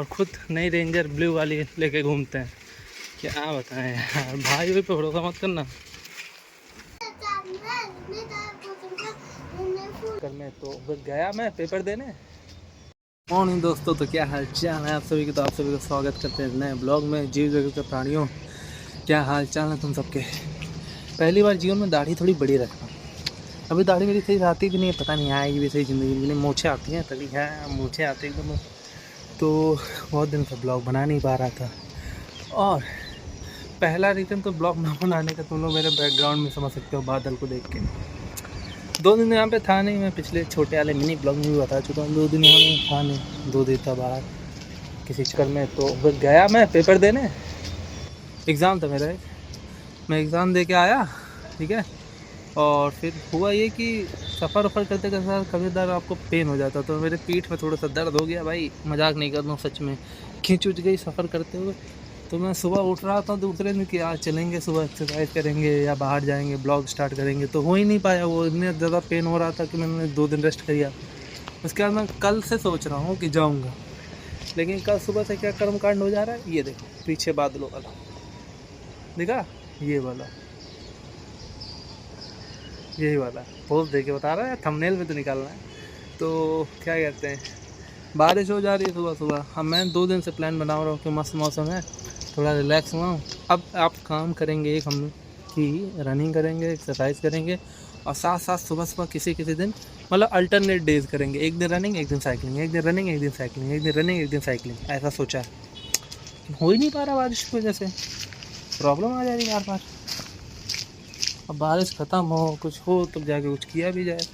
और खुद नई रेंजर ब्लू वाली लेके घूमते हैं। क्या बताएं यार, भाई पे भरोसा मत करना। मैं तो बस गया मैं पेपर देने। मॉर्निंग दोस्तों, तो क्या हाल चाल है आप सभी के। तो आप सभी का स्वागत करते हैं नए ब्लॉग में। जीव जगत के प्राणियों, क्या हाल चाल है तुम सबके। पहली बार जीवन में दाढ़ी थोड़ी बड़ी रखा। अभी दाढ़ी मेरी सही आती भी नहीं है, पता नहीं आएगी भी सही ज़िंदगी में। मूछें आती हैं तभी है, मूछें आती एकदम। तो बहुत दिन से ब्लॉग बना नहीं पा रहा था। और पहला रीज़न तो ब्लॉग ना बनाने का तुम लोग मेरे बैकग्राउंड में समझ सकते हो, बादल को देख के। 2 दिन यहाँ पे था नहीं, मैं पिछले छोटे वाले मिनी ब्लॉग में भी बता चुका हूँ। 2 दिन यहाँ में था नहीं, 2 दिन था बाहर किसी चक्कर में। तो बस गया मैं पेपर देने। एग्ज़ाम था मेरा एक, मैं एग्ज़ाम दे के आया, ठीक है। और फिर हुआ ये कि सफ़र वफ़र करते करते कभी दर्द आपको पेन हो जाता, तो मेरे पीठ में थोड़ा सा दर्द हो गया भाई, मजाक नहीं कर रहा हूँ, सच में खींच उठ गई सफ़र करते हुए। तो मैं सुबह उठ रहा था दूसरे दिन कि आज चलेंगे, सुबह एक्सरसाइज करेंगे या बाहर जाएंगे, ब्लॉग स्टार्ट करेंगे, तो हो ही नहीं पाया। वो इतने ज़्यादा पेन हो रहा था कि मैंने 2 दिन रेस्ट किया। उसके बाद मैं कल से सोच रहा हूँ कि जाऊँगा, लेकिन कल सुबह से क्या कर्मकांड हो जा रहा है। ये देखो पीछे बादलों वाला देखा, ये वाला, यही वाला पोस्ट देके बता रहा है, थंबनेल में तो निकालना है। तो क्या कहते हैं, बारिश हो जा रही है सुबह सुबह। अब मैं 2 दिन से प्लान बना रहा हूँ कि मस्त मौसम है, थोड़ा रिलैक्स हुआ हूँ। अब आप काम करेंगे, एक हम कि रनिंग करेंगे, एक्सरसाइज करेंगे, और साथ साथ सुबह सुबह किसी किसी दिन मतलब अल्टरनेट डेज करेंगे। एक दिन रनिंग, एक दिन साइकिलिंग, एक दिन रनिंग, एक दिन साइकिलिंग, एक दिन रनिंग, एक दिन साइकिलिंग, ऐसा सोचा है। हो ही नहीं पा रहा बारिश की वजह से, प्रॉब्लम आ जा रही है बार बार। अब बारिश ख़त्म हो, कुछ हो तब जाके कुछ किया भी जाए।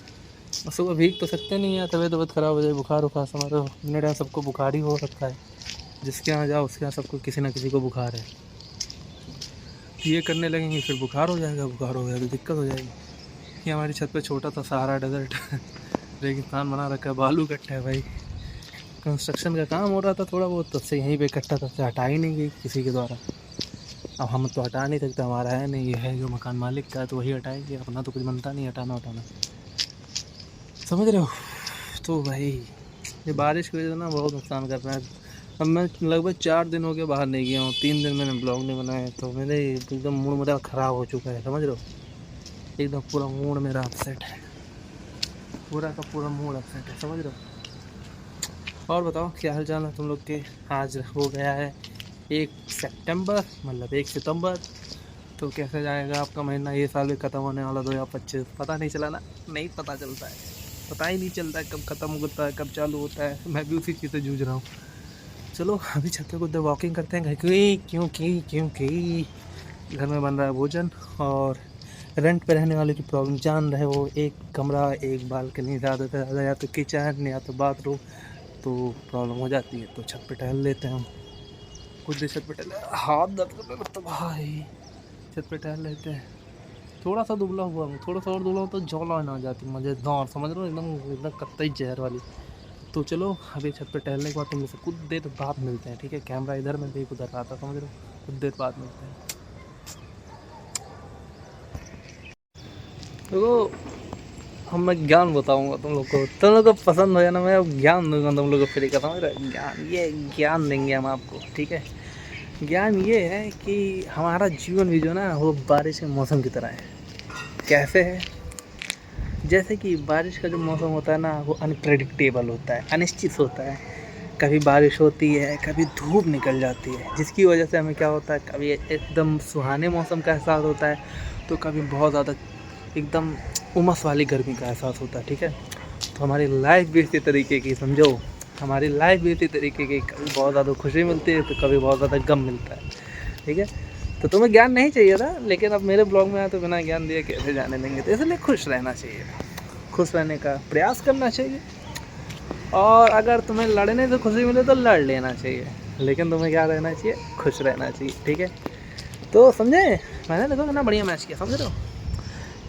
और सुबह भीग तो सकते नहीं है, तबीयत ख़राब हो जाए, बुखार उखार समझ लो। इतने टाइम सबको बुखार ही हो रखा है, जिसके यहाँ जाओ उसके यहाँ सबको किसी ना किसी को बुखार है। ये करने लगेंगे फिर बुखार हो जाएगा, बुखार हो गया तो दिक्कत हो जाएगी। ये हमारी छत पे छोटा सा सहारा डेजर्ट रेगिस्तान बना रखा है, बालू इकट्ठा है भाई। कंस्ट्रक्शन का काम हो रहा था थोड़ा बहुत, तब से यहीं पे इकट्ठा था, हटा ही नहीं गई किसी के द्वारा। अब हम तो हटा नहीं सकते, हमारा है नहीं, ये है जो मकान मालिक का है, तो वही हटाएंगे, अपना तो कुछ बनता नहीं हटाना उठाना, समझ रहे हो। तो भाई ये बारिश की वजह से ना बहुत नुकसान कर रहा है। अब मैं लगभग 4 दिन हो गए बाहर नहीं गया हूँ, 3 दिन मैंने ब्लॉग नहीं बनाया, तो मेरे एकदम मूड मेरा ख़राब हो चुका है, समझ रहे हो। एकदम पूरा मूड मेरा अपसेट है, पूरा का पूरा मूड अपसेट है, समझ रहे हो। और बताओ क्या हाल चाल है तुम लोग के। आज हो गया है 1 सितंबर, मतलब 1 सितंबर। तो कैसे जाएगा आपका महीना, ये साल भी ख़त्म होने वाला 2025। पता नहीं चला ना, नहीं पता चलता है, पता ही नहीं चलता है कब ख़त्म होता है कब चालू होता है। मैं भी उसी चीज़ से जूझ रहा हूँ। चलो अभी छत पे कुछ वॉकिंग करते हैं, क्योंकि घर में बन रहा है भोजन, और रेंट पे रहने वाले की प्रॉब्लम जान रहे हो। एक कमरा, एक बालकनी, ज़्यादा से ज़्यादा या तो किचन या तो बाथरूम, तो प्रॉब्लम हो जाती है। तो छत पे टहल लेते हैं हम, कुछ देर छत पे टहले, हाथ दर्द करने लगता भाई। छत पे टहल लेते हैं। थोड़ा सा दुबला हुआ हूँ, थोड़ा सा और दुबला हो तो जौलान आ जाती, मज़ेदार, समझ रहे हो, एकदम एकदम कत्तई जहर वाली। तो चलो अभी छत पे टहलने के बाद तुम लोग से कुछ देर बाद मिलते हैं, ठीक है। कैमरा इधर में देख, उधर आता, समझ रहे हो। कुछ देर बाद मिलते हैं। तो हम मैं ज्ञान बताऊंगा तुम लोग को पसंद हो या ना, मैं अब ज्ञान दूंगा तुम लोग को फ्री का, समझ रहे हो। ज्ञान, ये ज्ञान देंगे हम आपको, ठीक है। ज्ञान ये है कि हमारा जीवन भी जो ना वो बारिश के मौसम की तरह है। कैसे है, जैसे कि बारिश का जो मौसम होता है ना, वो अनप्रेडिक्टेबल होता है, अनिश्चित होता है। कभी बारिश होती है, कभी धूप निकल जाती है, जिसकी वजह से हमें क्या होता है, कभी एकदम सुहाने मौसम का एहसास होता है, तो कभी बहुत ज़्यादा एकदम उमस वाली गर्मी का एहसास होता है, ठीक है। तो हमारी लाइफ भी इसी तरीके की, समझो, हमारी लाइफ भी इसी तरीके की। कभी बहुत ज़्यादा खुशी मिलती है तो कभी बहुत ज़्यादा गम मिलता है, ठीक है। तो तुम्हें ज्ञान नहीं चाहिए था, लेकिन अब मेरे ब्लॉग में आए तो बिना ज्ञान दिए कैसे जाने देंगे। तो इसलिए खुश रहना चाहिए, खुश रहने का प्रयास करना चाहिए। और अगर तुम्हें लड़ने से खुशी मिले तो लड़ लेना चाहिए, लेकिन तुम्हें क्या रहना चाहिए, खुश रहना चाहिए, ठीक है। तो समझे, मैंने देखो कितना बढ़िया मैच किया, समझ रहे हो,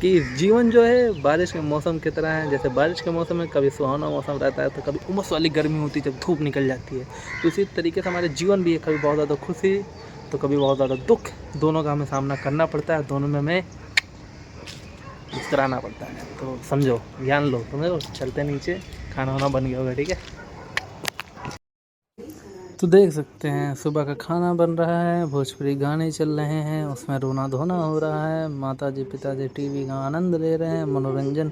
कि जीवन जो है बारिश के मौसम की तरह है। जैसे बारिश के मौसम में कभी सुहाना मौसम रहता है, तो कभी उमस वाली गर्मी होती है जब धूप निकल जाती है। तो इसी तरीके से हमारे जीवन भी है, कभी बहुत ज़्यादा खुशी तो कभी बहुत ज़्यादा दुख, दोनों का हमें सामना करना पड़ता है, दोनों में हमें मुस्कुराना पड़ता है। तो समझो, ज्ञान लो, समझो। चलते नीचे, खाना वाना बन गया होगा, ठीक है। तो देख सकते हैं सुबह का खाना बन रहा है, भोजपुरी गाने चल रहे हैं, उसमें रोना धोना हो रहा है, माताजी पिताजी टीवी का आनंद ले रहे हैं, मनोरंजन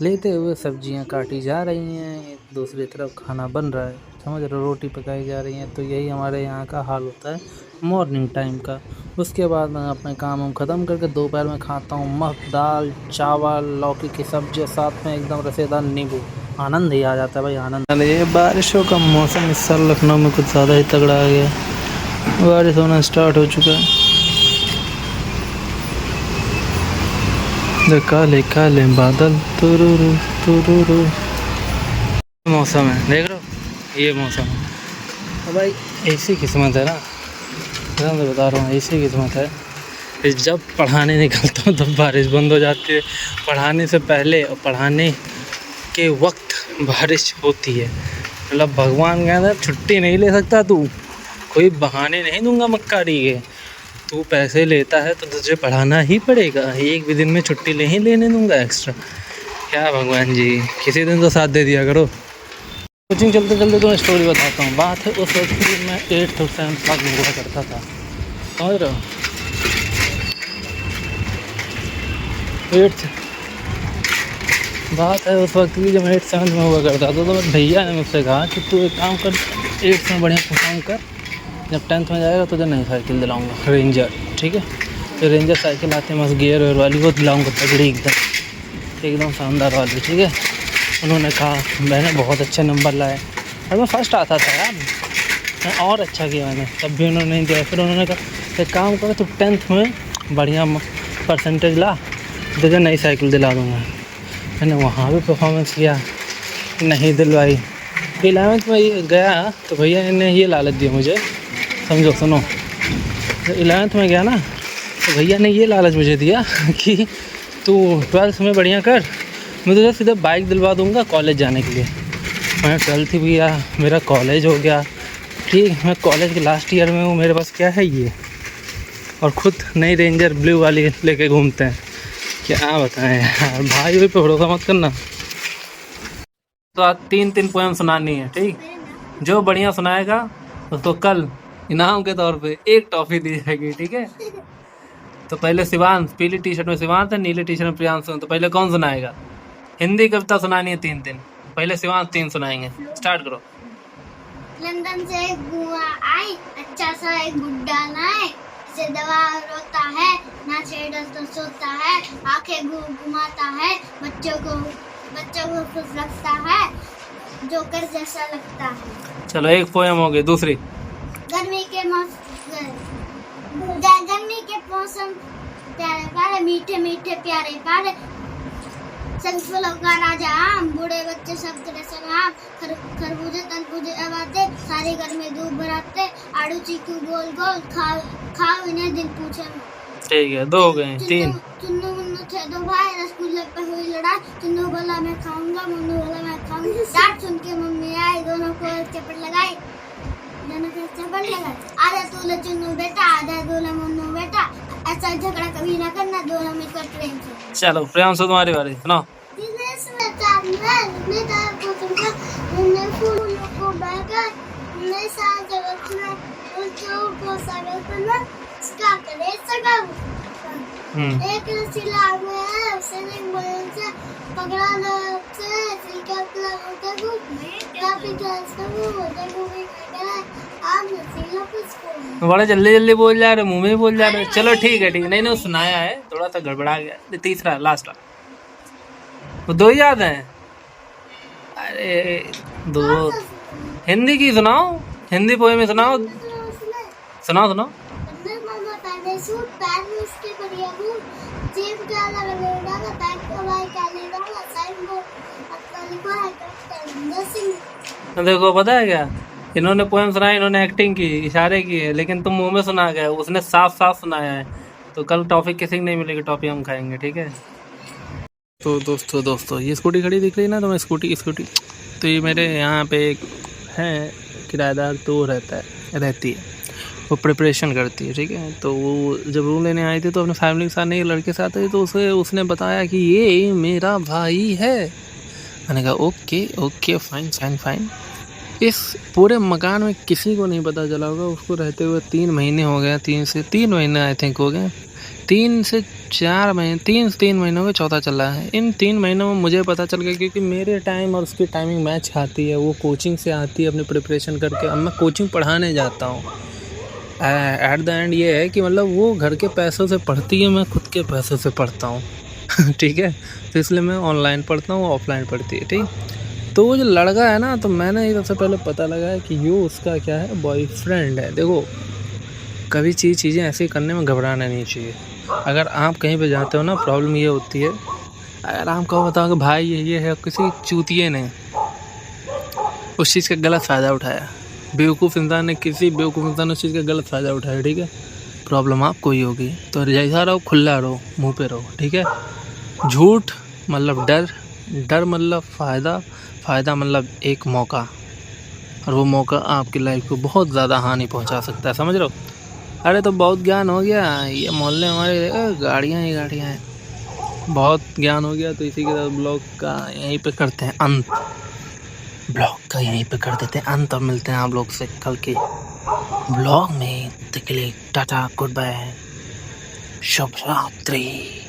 लेते हुए सब्जियां काटी जा रही हैं, दूसरी तरफ खाना बन रहा है, समझ रहे हो, रोटी पकाई जा रही है। तो यही हमारे यहाँ का हाल होता है मॉर्निंग टाइम का। उसके बाद मैं अपने काम वाम ख़त्म करके दोपहर में खाता हूँ मस्त दाल चावल लौकी की सब्जी, साथ में एकदम रसेदार नींबू, आनंद ही आ जाता है भाई, आनंद। ये बारिशों का मौसम इस साल लखनऊ में कुछ ज़्यादा ही तगड़ा आ गया, बारिश होना स्टार्ट हो चुका है। काले काले बादल तुरुरु तुरुरु, मौसम है देख रहे हो, ये मौसम है भाई, ऐसी किस्मत है ना, मैं तो बता रहा हूँ ऐसी किस्मत है। जब पढ़ाने निकलता हूँ तब बारिश बंद हो जाती है, पढ़ाने से पहले और पढ़ाने के वक्त बारिश होती है। मतलब भगवान कहता है छुट्टी नहीं ले सकता तू, कोई बहाने नहीं दूंगा मक्कारी के, तू पैसे लेता है तो तुझे पढ़ाना ही पड़ेगा, एक भी दिन में छुट्टी नहीं लेने दूंगा एक्स्ट्रा। क्या भगवान जी, किसी दिन तो साथ दे दिया करो। कोचिंग चलते चलते तो मैं स्टोरी बताता हूँ। बात है उस वक्त की मैं 8th और 7th क्लास में हुआ करता था, समझ रहे हो, 8th बात है उस वक्त की जब मैं 8th 7th में हुआ करता था। तो भैया ने मुझसे कहा कि तू एक काम कर, 8th में बढ़िया परफॉर्म कर, जब 10th में जाएगा तो नई साइकिल दिलाऊंगा रेंजर, ठीक है। तो रेंजर साइकिल आती है मस्त गियर वेयर वाली, वो दिलाऊंगा तगड़ी एकदम शानदार वाली, ठीक है। उन्होंने कहा, मैंने बहुत अच्छे नंबर लाए और मैं फर्स्ट आता था यार, मैं और अच्छा किया मैंने, तब भी उन्होंने नहीं दिया। फिर उन्होंने कहा एक काम करो तो 10th में बढ़िया परसेंटेज ला, तुझे नई साइकिल दिला दूँगा। मैंने वहाँ भी परफॉर्मेंस किया, नहीं दिलवाई। 11th में गया तो भैया ने ये लालच दिया मुझे, समझो सुनो, 11th में गया ना तो भैया ने ये लालच मुझे दिया कि तू 12th में बढ़िया कर, मैं तुझे सीधा बाइक दिलवा दूंगा कॉलेज जाने के लिए। मैं 12th भी गया, मेरा कॉलेज हो गया, ठीक, मैं कॉलेज के लास्ट ईयर में हूँ, मेरे पास क्या है ये, और ख़ुद नई रेंजर ब्लू वाली लेके घूमते हैं। क्या बताएं यार, भाई पे भरोसा मत करना। तो आज 3 पोएम सुनानी है, ठीक, जो बढ़िया सुनाएगा उसको कल इनाम के तौर पे एक टॉफ़ी दी जाएगी, ठीक है। तो पहले शिवांश, पीली टी शर्ट में शिवांश है, नीले टी शर्ट में प्रियांशु। तो पहले कौन सुनाएगा? हिंदी कविता सुनानी है 3 पहले शिवांश 3 सुनाएंगे, स्टार्ट करो। लंदन से एक बुआ आई, अच्छा सा एक बुड्ढा लाए, इसे दवा रोता है, ना छेड़ा तो सोता है, आंखें घुमाता है, बच्चों को खुश रखता है, जोकर जैसा लगता है। चलो एक पोएम हो गई। दूसरी, गर्मी के मौसम प्यारे प्यारे, मीठे मीठे प्यारे प्यारे, फलों का राजा आम, बूढ़े बच्चे सब तेरे सलाम, खरबूजे तरबूजे आवाते, सारे घर में दूध भराते, आड़ू चीकू गोल गोल, खाओ इन्हें दिन पूछे। ठीक है, 2 हो गए। 3, चुन्नू मुन्नू थे 2 भाई, रसगुल्ले पे हुई लड़ाई, चुन्नू बोला मैं खाऊंगा, मुन्नू बोला मैं खाऊंगा, डांट सुन के मम्मी आई, दोनों को चपट लगाई, आधा तूले चुन्नू बेटा, आधा तूले मुन्नू बेटा, ऐसा झगड़ा कभी ना करना, दोनों मिलकर ट्रेन से। चलो प्रियांशु तुम्हारी बारी, सुनाओ। एक रसीला में उसने बोले पकड़ा से सिल्का होता को काफी क्लास का वो होता को भी करा आप रसीला कुछ बड़ा जल्दी बोल जा रहे, मुंह में बोल जा रहे। चलो ठीक है, नहीं सुनाया है, थोड़ा सा गड़बड़ा गया। तीसरा लास्ट, वो 2 याद हैं। अरे 2 हिंदी की सुनाओ, हिंदी पोएम में सुनाओ, सुनाओ। सूट पैर में उसके बढ़िया बूट, जेब डाला लगेगा का पैक का भाई काले वाला साइड बोर्ड अपना लिखा है कैप्टन सिंह। देखो पता है क्या, इन्होंने पोएम सुनाई, इन्होंने एक्टिंग की, इशारे किए, लेकिन तुम मुंह में सुना गए, उसने साफ सुनाया है। तो कल टॉफी किसी को नहीं मिलेगी, टॉफी हम खाएंगे, ठीक है। तो दोस्तों ये स्कूटी खड़ी दिख रही है ना, तो मैं स्कूटी तो ये मेरे यहाँ पे एक है किराएदार, तो रहती है, वो प्रिपरेशन करती है, ठीक है। तो वो जब रूम लेने आई थी तो अपने फैमिली के साथ नहीं, लड़के साथ आई, तो उसने बताया कि ये मेरा भाई है। मैंने कहा ओके फाइन। इस पूरे मकान में किसी को नहीं पता चला होगा, उसको रहते हुए 3 महीने हो गए, 3 महीने आई थिंक हो गए, 3 से 4 महीने, 3 महीनों में चौथा चल रहा है। इन 3 महीनों में मुझे पता चल गया, क्योंकि मेरे टाइम और उसकी टाइमिंग मैच खाती है। वो कोचिंग से आती है अपनी प्रिपरेशन करके, अब मैं कोचिंग पढ़ाने जाता हूँ। एट द एंड ये है कि मतलब वो घर के पैसों से पढ़ती है, मैं खुद के पैसों से पढ़ता हूँ। ठीक है, तो इसलिए मैं ऑनलाइन पढ़ता हूँ, ऑफलाइन पढ़ती है। ठीक, तो वो जो लड़का है ना, तो मैंने सबसे पहले पता लगाया कि ये उसका क्या है, बॉयफ्रेंड है। देखो, कभी चीज़ें ऐसी करने में घबराना नहीं चाहिए। अगर आप कहीं पे जाते हो ना, प्रॉब्लम ये होती है, अगर आपको बताओ कि भाई ये है, किसी चूतिए ने उस चीज़ का गलत फ़ायदा उठाया, बेवकूफ़ इंसान ने, किसी बेवकूफ़ इंसान ने उस चीज़ का गलत फ़ायदा उठाया, ठीक है, प्रॉब्लम आपको ही होगी। तो जैसा रहो, खुला रहो, मुँह पे रहो, ठीक है। झूठ मतलब डर, डर मतलब फ़ायदा, फ़ायदा मतलब एक मौका, और वो मौका आपकी लाइफ को बहुत ज़्यादा हानि पहुंचा सकता है, समझ रहे हो। अरे तो बहुत ज्ञान हो गया, ये मोहल्ले हमारे गाड़ियाँ ही गाड़ियाँ हैं, बहुत ज्ञान हो गया। तो इसी के साथ ब्लॉग का यहीं पे करते हैं अंत, ब्लॉग का यहीं पे कर देते हैं अंत, और मिलते हैं आप लोग से कल के ब्लॉग में। तब तक के लिए टाटा, गुड बाय, शुभ रात्रि।